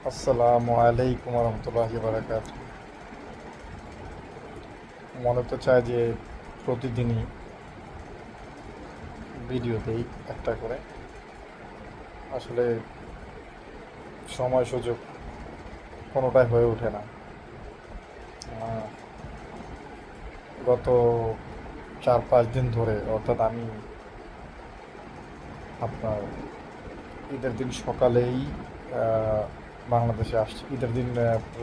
আসসালামু আলাইকুম রহমতুল্লাহি বারাকাত। মনে তো চায় যে প্রতিদিনই ভিডিও দেই একটা করে। আসলে সময় সুযোগ কোনোটাই হয়ে ওঠে না। আহ, গত 4-5 দিন ধরে, অর্থাৎ আমি আপনার ঈদের দিন সকালেই আহ, বাংলাদেশে আসছি, ঈদের দিন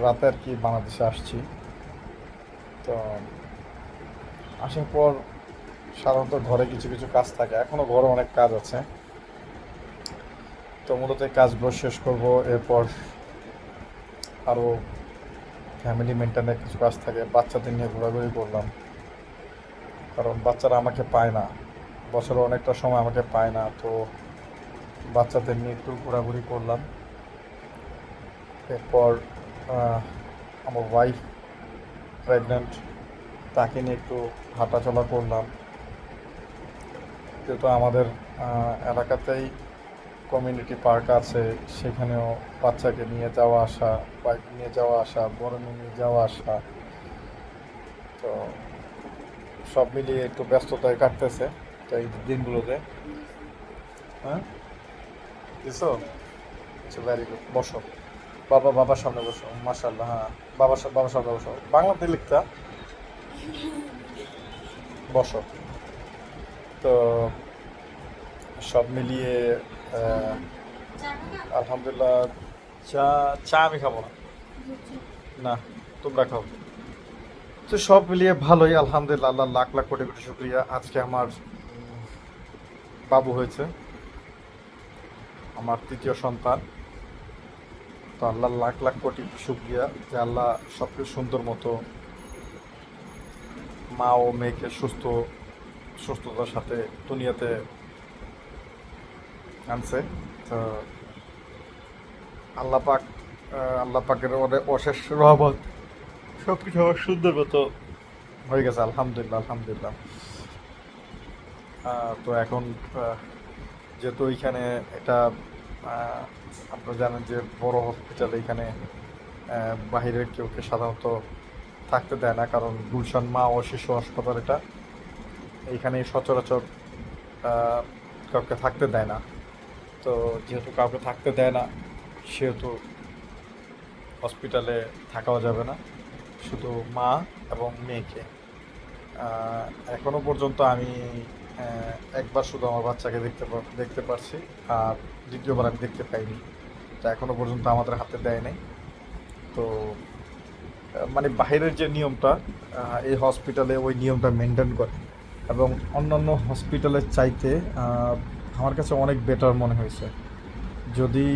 রাতে আর কি বাংলাদেশে আসছি। তো আসার পর সাধারণত ঘরে কিছু কিছু কাজ থাকে, এখনও ঘরে অনেক কাজ আছে। তো মূলত এই কাজগুলো শেষ করব, এরপর আরও ফ্যামিলি মেনটেনের কিছু কাজ থাকে। বাচ্চাদের নিয়ে ঘোরাঘুরি করলাম, কারণ বাচ্চারা আমাকে পায় না, বছরে অনেকটা সময় আমাকে পায় না। তো বাচ্চাদের নিয়ে একটু ঘোরাঘুরি করলাম। এরপর আমার ওয়াইফ প্রেগন্যান্ট, তাকে নিয়ে একটু হাঁটাচলা করলাম। যেহেতু আমাদের এলাকাতেই কমিউনিটি পার্ক আছে, সেখানেও বাচ্চাকে নিয়ে যাওয়া আসা, বাইক নিয়ে যাওয়া আসা, বড় নিয়ে যাওয়া আসা, তো সব মিলিয়ে একটু ব্যস্ততায় কাটতেছে তো এই দিনগুলোতে। হ্যাঁ, দিছো? আচ্ছা, ভেরি গুড, বসো। বাবার সামনে বসো, মাশাআল্লাহ। হ্যাঁ, বাবার সামনে বসো, বাংলাতে লিখতা। বসো। তো সব মিলিয়ে আহ, আলহামদুলিল্লাহ। চা চা আমি খাবো না। না, তোমরা খাও। তো সব মিলিয়ে ভালোই, আলহামদুলিল্লাহ। আল্লাহ লাখ লাখ কোটি কোটি শুক্রিয়া, আজকে আমার বাবু হয়েছে, আমার তৃতীয় সন্তান। তো আল্লাহ লাখ লাখ কোটি শুক্রিয়া যে আল্লাহ সব কিছু সুন্দর মতো মা ও মেয়েকে সুস্থতার সাথে দুনিয়াতে আনছে। তো আল্লাহ পাক আল্লাহ পাকের অশেষ রহমত, সব কিছু আমার সুন্দর মতো হয়ে গেছে, আলহামদুলিল্লাহ আলহামদুলিল্লাহ। তো এখন যেহেতু এইখানে এটা আপনারা জানেন যে বড় হসপিটাল, এখানে বাহিরের কেউকে সাধারণত থাকতে দেয় না, কারণ গুলশান মা ও শিশু হাসপাতাল এটা, এইখানে সচরাচর আহ, কাউকে থাকতে দেয় না। তো যেহেতু কাউকে থাকতে দেয় না, সেহেতু হসপিটালে থাকাও যাবে না, শুধু মা এবং মেয়েকে। আহ, এখনো পর্যন্ত আমি একবার শুধু আমার বাচ্চাকে দেখতে পারছি, আর দ্বিতীয়বার আমি দেখতে পাইনি। তা এখনো পর্যন্ত আমাদের হাতে দেয় নাই। তো মানে বাইরের যে নিয়মটা, এই হসপিটালে ওই নিয়মটা মেনটেন করে, এবং অন্যান্য হসপিটালের চাইতে আমার কাছে অনেক বেটার মনে হয়েছে। যদি